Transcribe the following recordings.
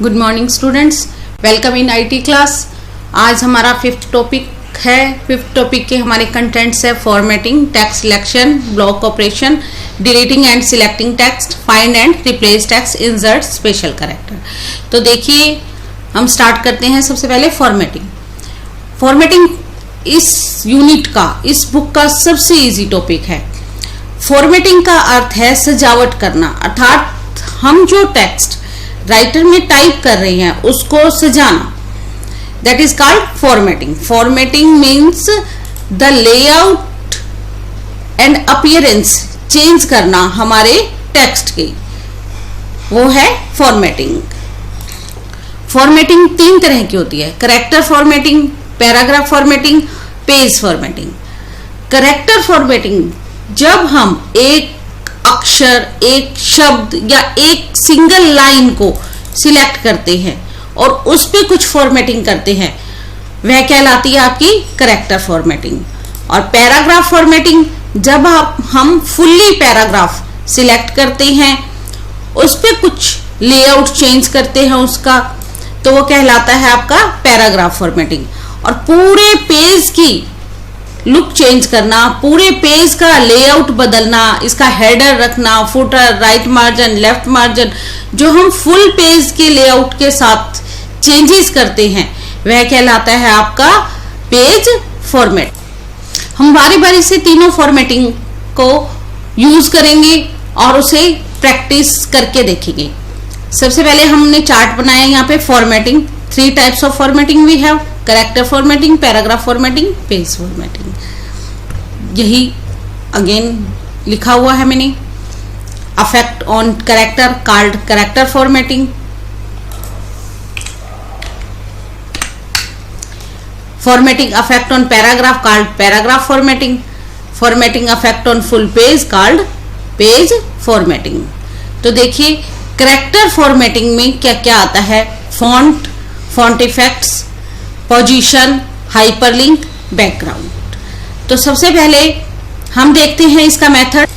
Good morning students, welcome in IT class. आज हमारा fifth topic है। फिफ्थ टॉपिक के हमारे कंटेंट्स है formatting, text selection, block operation, deleting and selecting text, find and replace text, insert, special character. तो देखिए हम start करते हैं सबसे पहले फॉर्मेटिंग। फॉर्मेटिंग इस यूनिट का, इस बुक का सबसे इजी टॉपिक है। फॉर्मेटिंग का अर्थ है सजावट करना, अर्थात हम जो टेक्स्ट राइटर में टाइप कर रहे हैं उसको सजाना। That is called formatting. Formatting means the layout and appearance change करना हमारे टेक्स्ट की, वो है फॉर्मेटिंग। फॉर्मेटिंग तीन तरह की होती है: character formatting, paragraph formatting, page formatting. Character formatting जब हम एक अक्षर, एक शब्द या एक सिंगल लाइन को सिलेक्ट करते हैं और उस पे कुछ फॉर्मेटिंग करते हैं, वह कहलाती है आपकी कैरेक्टर फॉर्मेटिंग। और पैराग्राफ फॉर्मेटिंग जब हम फुल्ली पैराग्राफ सिलेक्ट करते हैं, उस पे कुछ लेआउट चेंज करते हैं उसका, तो वो कहलाता है आपका पैराग्राफ फॉर्मेटिंग। और पूरे पेज की लुक चेंज करना, पूरे पेज का लेआउट बदलना, इसका हेडर रखना, footer, right margin, left margin, जो हम फुल पेज के लेआउट के साथ चेंजेस करते हैं, वह कहलाता है आपका पेज फॉर्मेट। हम बारी बारी से तीनों फॉर्मेटिंग को यूज करेंगे और उसे प्रैक्टिस करके देखेंगे। सबसे पहले हमने चार्ट बनाया यहाँ पे formatting. 3 types of formatting we have: character formatting, paragraph formatting, page formatting. यही अगेन लिखा हुआ है मैंने। Affect on character called character formatting, formatting affect on paragraph called paragraph formatting, formatting affect on full page called page formatting. तो देखिए character formatting में क्या क्या आता है: font, font effects, position, hyperlink, background. तो सबसे पहले हम देखते हैं इसका मेथड।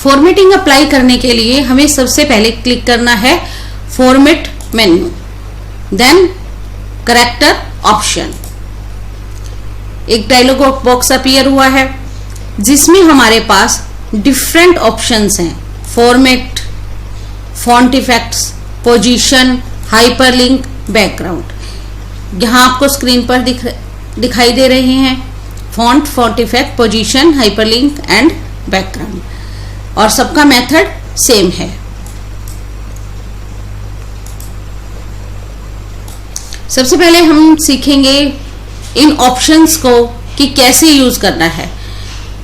फॉर्मेटिंग अप्लाई करने के लिए हमें सबसे पहले क्लिक करना है format menu, then character option. एक डायलॉग बॉक्स अपीयर हुआ है जिसमें हमारे पास डिफरेंट ऑप्शंस हैं: format, font effects, position, hyperlink, background. यहाँ आपको स्क्रीन पर दिखाई दे रहे हैं font, font effect, position, hyperlink and background, और सबका मेथड सेम है। सबसे पहले हम सीखेंगे इन ऑप्शंस को कि कैसे यूज करना है।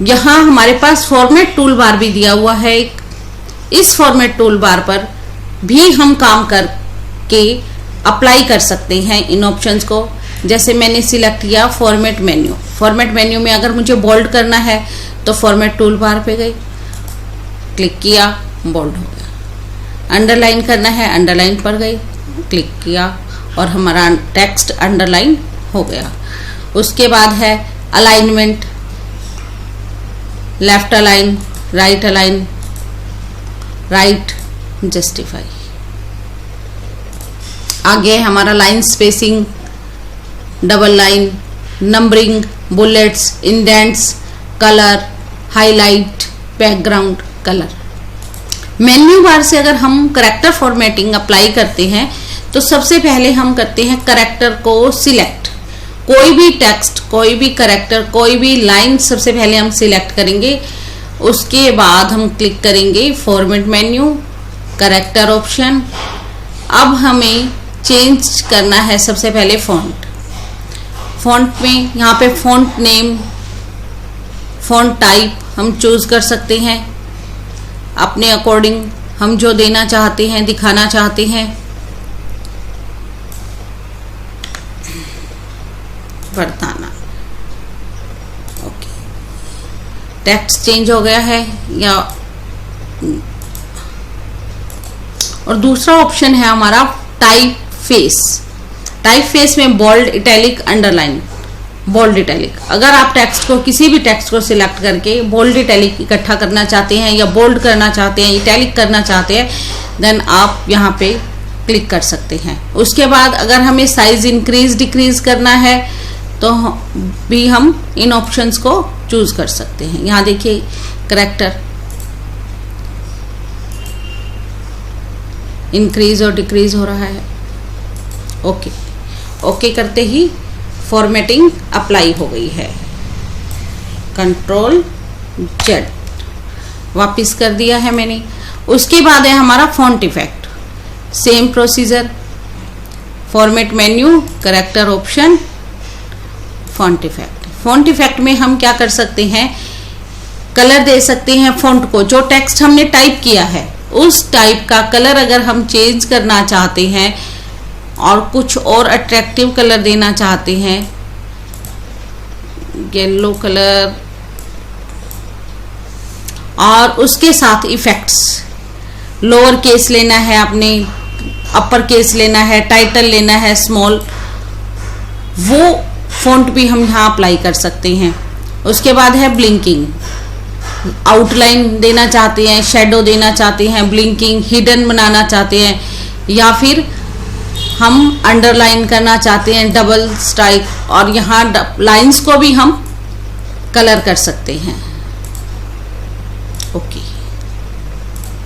यहाँ हमारे पास फॉर्मेट टूल बार भी दिया हुआ है एक। इस फॉर्मेट टूल बार पर भी हम काम करके अप्लाई कर सकते हैं इन ऑप्शंस को। जैसे मैंने सिलेक्ट किया फॉर्मेट मेन्यू। फॉर्मेट मेन्यू में अगर मुझे बोल्ड करना है तो फॉर्मेट टूल बार पे गई, क्लिक किया, बोल्ड हो गया। अंडरलाइन करना है, अंडरलाइन पर गई, क्लिक किया और हमारा टेक्स्ट अंडरलाइन हो गया। उसके बाद है alignment, left align, right align, right justify. आगे हमारा line spacing, double line, numbering, bullets, indents, colour, highlight, background colour. Menu bar से अगर हम कैरेक्टर फॉर्मेटिंग अप्लाई करते हैं तो सबसे पहले हम करते हैं कैरेक्टर को सिलेक्ट। कोई भी टेक्स्ट, कोई भी कैरेक्टर, कोई भी लाइन सबसे पहले हम सिलेक्ट करेंगे। उसके बाद हम क्लिक करेंगे फॉर्मेट मेन्यू, कैरेक्टर ऑप्शन। अब हमें चेंज करना है सबसे पहले फॉन्ट। फॉन्ट में यहाँ पे फॉन्ट नेम, फॉन्ट टाइप हम चूज कर सकते हैं अपने अकॉर्डिंग, हम जो देना चाहते हैं, दिखाना चाहते हैं। वर्ताना, ओके, टेक्स्ट चेंज हो गया है। या और दूसरा ऑप्शन है हमारा टाइप फेस। टाइप फेस में bold, italic, underline, bold, italic. अगर आप टेक्स्ट को, किसी भी टेक्स्ट को सिलेक्ट करके बोल्ड, इटैलिक इकट्ठा करना चाहते हैं या बोल्ड करना चाहते हैं, इटैलिक करना चाहते हैं, देन आप यहाँ पे क्लिक कर सकते हैं। उसके बाद अगर हमें साइज इंक्रीज डिक्रीज करना है तो भी हम इन ऑप्शंस को चूज कर सकते हैं। यहाँ देखिए कैरेक्टर इंक्रीज और डिक्रीज हो रहा है। ओके ओके करते ही फॉर्मेटिंग अप्लाई हो गई है। कंट्रोल जेड वापस कर दिया है मैंने। उसके बाद है हमारा font effect. Same procedure, format menu, character option, font effect. Font effect में हम क्या कर सकते हैं, कलर दे सकते हैं फॉन्ट को। जो टेक्स्ट हमने टाइप किया है उस टाइप का कलर अगर हम चेंज करना चाहते हैं और कुछ और अट्रैक्टिव कलर देना चाहते हैं, येलो कलर, और उसके साथ इफेक्ट्स, लोअर केस लेना है आपने, अपर केस लेना है, टाइटल लेना है स्मॉल, वो फॉन्ट भी हम यहाँ अप्लाई कर सकते हैं। उसके बाद है ब्लिंकिंग, आउटलाइन देना चाहते हैं, शेडो देना चाहते हैं, ब्लिंकिंग, हिडन बनाना चाहते हैं, या फिर हम अंडरलाइन करना चाहते हैं, डबल स्ट्राइक, और यहाँ लाइंस को भी हम कलर कर सकते हैं। ओके,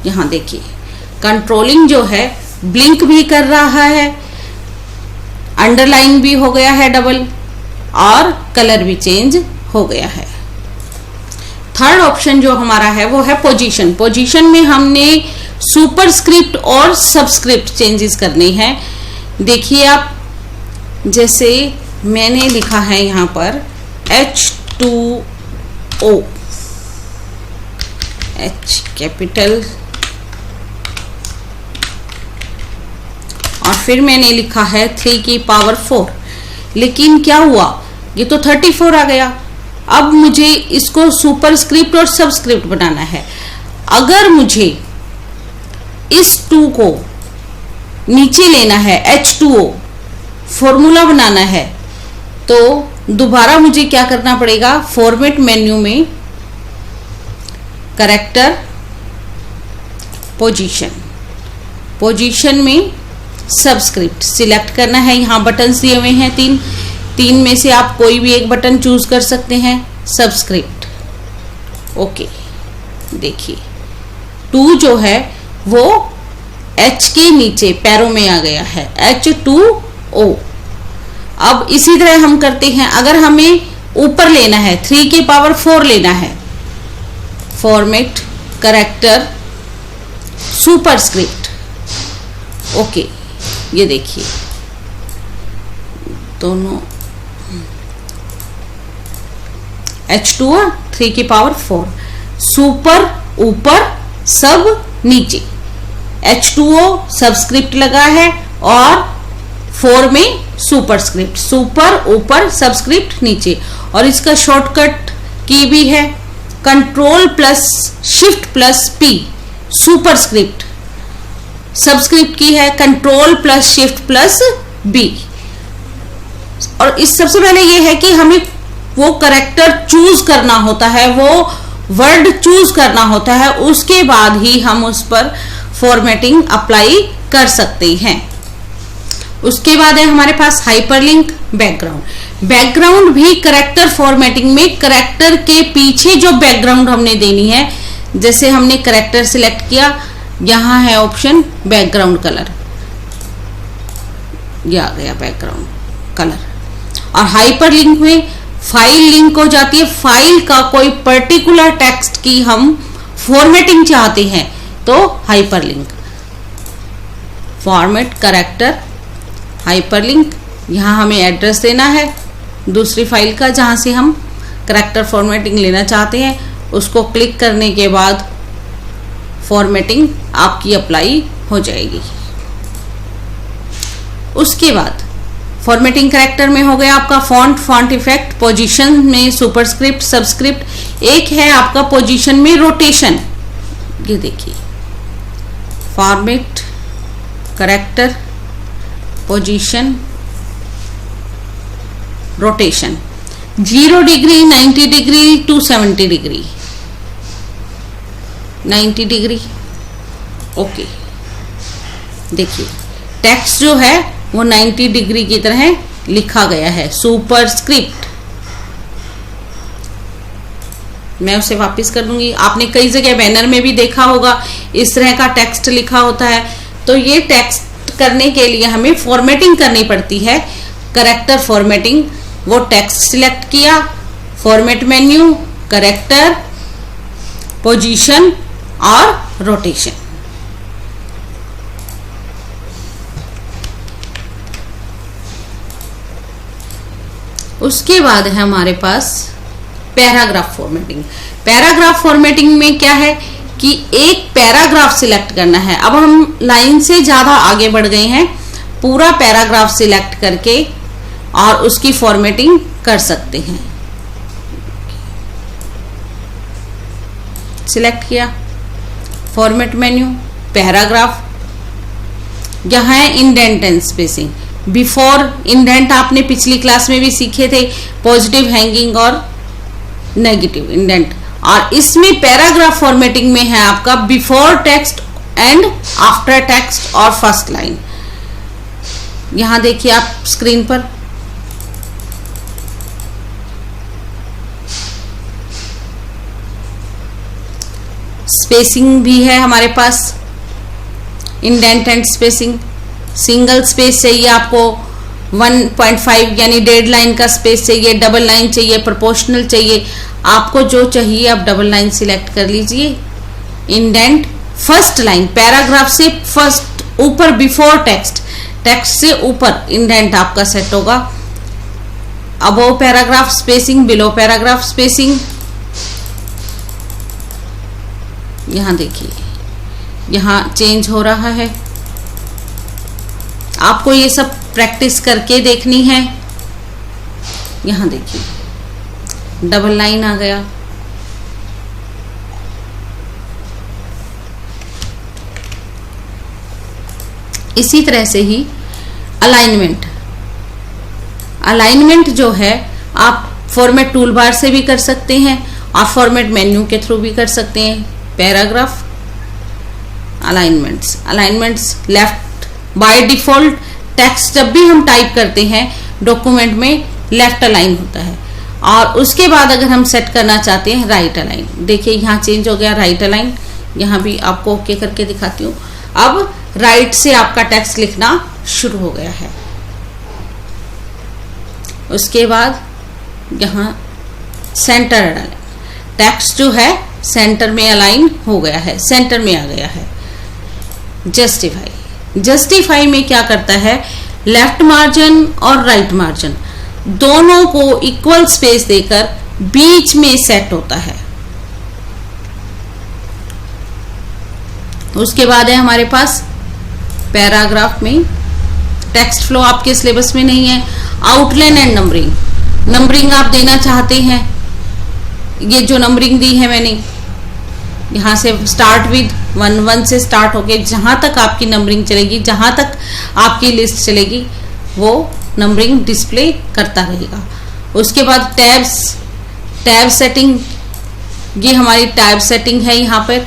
यहाँ देखिए कंट्रोलिंग जो है ब्लिंक भी कर रहा है, अंडरलाइन भी हो गया है डबल, और कलर भी चेंज हो गया है। थर्ड ऑप्शन जो हमारा है वो है पोजीशन। पोजीशन में हमने सुपरस्क्रिप्ट और सबस्क्रिप्ट चेंजेस करने हैं। देखिए आप, जैसे मैंने लिखा है यहाँ पर H2O, H कैपिटल, और फिर मैंने लिखा है 3 की पावर 4, लेकिन क्या हुआ, ये तो 34 आ गया। अब मुझे इसको सुपरस्क्रिप्ट और सबस्क्रिप्ट बनाना है। अगर मुझे इस 2 को नीचे लेना है, H2O फॉर्मूला बनाना है, तो दोबारा मुझे क्या करना पड़ेगा, फॉर्मेट मेन्यू में कैरेक्टर, पोजीशन, पोजीशन में सबस्क्रिप्ट सिलेक्ट करना है। यहाँ बटन्स दिए हुए हैं तीन में से आप कोई भी एक बटन चूज कर सकते हैं। सबस्क्रिप्ट, ओके, देखिए 2 जो है वो H के नीचे पैरों में आ गया है, H2O। अब इसी तरह हम करते हैं, अगर हमें ऊपर लेना है, 3 की पावर 4 लेना है, फॉर्मेट, कैरेक्टर, सुपरस्क्रिप्ट, ओके, ये देखिए दोनों H2O 3 की पावर 4, सुपर ऊपर, सब नीचे, H2O सबस्क्रिप्ट लगा है और 4 में सुपरस्क्रिप्ट, सुपर ऊपर, सबस्क्रिप्ट नीचे। और इसका शॉर्टकट की भी है control plus shift plus P, superscript, subscript की है control plus shift plus B। और इस सबसे पहले ये है कि हमें वो कैरेक्टर चूज करना होता है, वो वर्ड चूज करना होता है, उसके बाद ही हम उस पर फॉर्मेटिंग अप्लाई कर सकते हैं। उसके बाद है हमारे पास हाइपरलिंक, बैकग्राउंड। बैकग्राउंड भी कैरेक्टर फॉर्मेटिंग में कैरेक्टर के पीछे जो बैकग्राउंड हमने देनी है, जैसे हमने कैरेक्टर सिलेक्ट किया, यहाँ है ऑप्शन बैकग्राउंड कलर, ये आ गया बैकग्राउंड कलर। और हाइपरलिंक में फाइल लिंक हो जाती है, फाइल का कोई पर्टिकुलर टेक्स्ट की हम फॉर्मेटिंग चाहते हैं तो हाइपरलिंक, फॉर्मेट कैरेक्टर हाइपरलिंक। यहाँ हमें एड्रेस देना है दूसरी फाइल का जहाँ से हम कैरेक्टर फॉर्मेटिंग लेना चाहते हैं, उसको क्लिक करने के बाद फॉर्मेटिंग आपकी अप्लाई हो जाएगी। उसके बाद फॉर्मेटिंग कैरेक्टर में हो गया आपका फॉन्ट, फॉन्ट इफेक्ट, पोजीशन में सुपरस्क्रिप्ट, सबस्क्रिप्ट। एक है आपका पोजीशन में रोटेशन, ये देखिए format character, position, rotation, 0 degree, 90 degree, 270 degree, 90 degree, okay. देखिए टेक्स्ट जो है वो 90 डिग्री की तरह लिखा गया है, सुपरस्क्रिप्ट। मैं उसे वापस कर दूंगी। आपने कई जगह बैनर में भी देखा होगा इस तरह का टेक्स्ट लिखा होता है। तो ये टेक्स्ट करने के लिए हमें फॉर्मेटिंग करनी पड़ती है, करेक्टर फॉर्मेटिंग। वो टेक्स्ट सिलेक्ट किया, फॉर्मेट मेन्यू, करेक्टर, पोजीशन और रोटेशन। उसके बाद है हमारे पास पैराग्राफ फॉर्मेटिंग। पैराग्राफ फॉर्मेटिंग में क्या है कि एक पैराग्राफ सिलेक्ट करना है। अब हम लाइन से ज्यादा आगे बढ़ गए हैं, पूरा पैराग्राफ सिलेक्ट करके और उसकी फॉर्मेटिंग कर सकते हैं। सिलेक्ट किया, फॉर्मेट मेन्यू, पैराग्राफ। यहाँ है indent and spacing. Before indent आपने पिछली क्लास में भी सीखे थे, पॉजिटिव, हैंगिंग और नेगेटिव इंडेंट। और इसमें पैराग्राफ फॉर्मेटिंग में है आपका before text and after text और फर्स्ट लाइन। यहां देखिए आप स्क्रीन पर, स्पेसिंग भी है हमारे पास, indent and spacing. Single space चाहिए आपको 1.5 यानी 1.5 लाइन का स्पेस चाहिए, डबल लाइन चाहिए, प्रोपोर्शनल चाहिए, आपको जो चाहिए आप डबल लाइन सिलेक्ट कर लीजिए। इंडेंट फर्स्ट लाइन, पैराग्राफ से फर्स्ट ऊपर, बिफोर टेक्स्ट, टेक्स्ट से ऊपर इंडेंट आपका सेट होगा। Above paragraph spacing, below paragraph spacing. यहां देखिए, यहां चेंज हो रहा है। आपको ये सब प्रैक्टिस करके देखनी है। यहां देखिए डबल लाइन आ गया। इसी तरह से ही अलाइनमेंट, अलाइनमेंट जो है आप फॉर्मेट टूल बार से भी कर सकते हैं और फॉर्मेट मेन्यू के थ्रू भी कर सकते हैं। Paragraph alignments, alignments left by default text जब भी हम टाइप करते हैं डॉक्यूमेंट में लेफ्ट अलाइन होता है, और उसके बाद अगर हम सेट करना चाहते हैं राइट अलाइन, देखिए यहाँ चेंज हो गया राइट अलाइन। यहाँ भी आपको ओके करके दिखाती हूँ। अब राइट से आपका टेक्स्ट लिखना शुरू हो गया है। उसके बाद यहाँ सेंटर अलाइन, टेक्स्ट जो है सेंटर में अलाइन हो गया है, सेंटर में आ गया है। जस्टिफाई, जस्टिफाई में क्या करता है, लेफ्ट मार्जिन और राइट मार्जिन दोनों को इक्वल स्पेस देकर बीच में सेट होता है। उसके बाद है हमारे पास पैराग्राफ में टेक्स्ट फ्लो, आपके सिलेबस में नहीं है। आउटलाइन एंड नंबरिंग, नंबरिंग आप देना चाहते हैं, ये जो नंबरिंग दी है मैंने, यहाँ से स्टार्ट विद 1 से स्टार्ट होके जहां तक आपकी नंबरिंग चलेगी, जहां तक आपकी लिस्ट चलेगी, वो नंबरिंग डिस्प्ले करता रहेगा। उसके बाद टैब्स, टैब सेटिंग, ये हमारी टैब सेटिंग है। यहाँ पर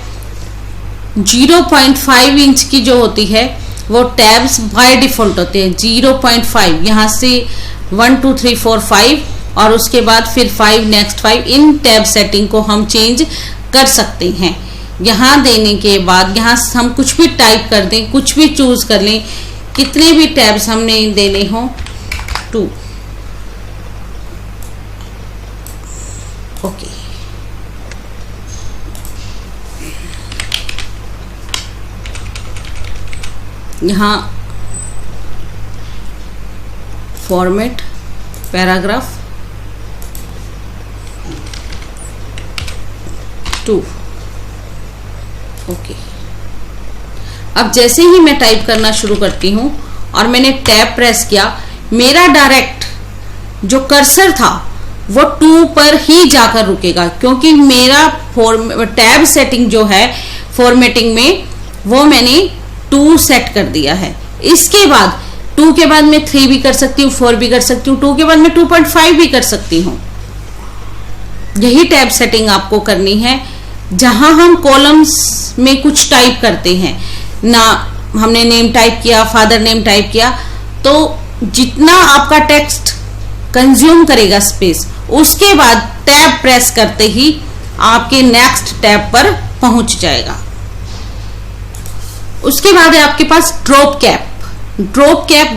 0.5 इंच की जो होती है वो टैब्स बाय डिफॉल्ट होते हैं। 0.5, यहाँ से 1 2 3 4 5 और उसके बाद फिर 5, नेक्स्ट 5। इन टैब सेटिंग को हम चेंज कर सकते हैं। यहाँ देने के बाद यहाँ हम कुछ भी टाइप कर दें, कुछ भी चूज कर लें, कितने भी टैब्स हमने देने हों, 2। ओके, यहाँ फॉर्मेट पैराग्राफ 2। ओके, अब जैसे ही मैं टाइप करना शुरू करती हूं और मैंने टैब प्रेस किया, मेरा डायरेक्ट जो कर्सर था वो 2 पर ही जाकर रुकेगा, क्योंकि मेरा टैब सेटिंग जो है फॉर्मेटिंग में वो मैंने 2 सेट कर दिया है। इसके बाद 2 के बाद मैं 3 भी कर सकती हूँ, 4 भी कर सकती हूँ, 2 के बाद मैं 2.5 भी कर सकती हूँ। यही टैब सेटिंग आपको करनी है। जहां हम कॉलम्स में कुछ टाइप करते हैं ना, हमने नेम टाइप किया, फादर नेम टाइप किया, तो जितना आपका टेक्स्ट कंज्यूम करेगा स्पेस, उसके बाद टैब प्रेस करते ही आपके नेक्स्ट टैब पर पहुंच जाएगा। उसके बाद है आपके पास ड्रॉप कैप। Drop cap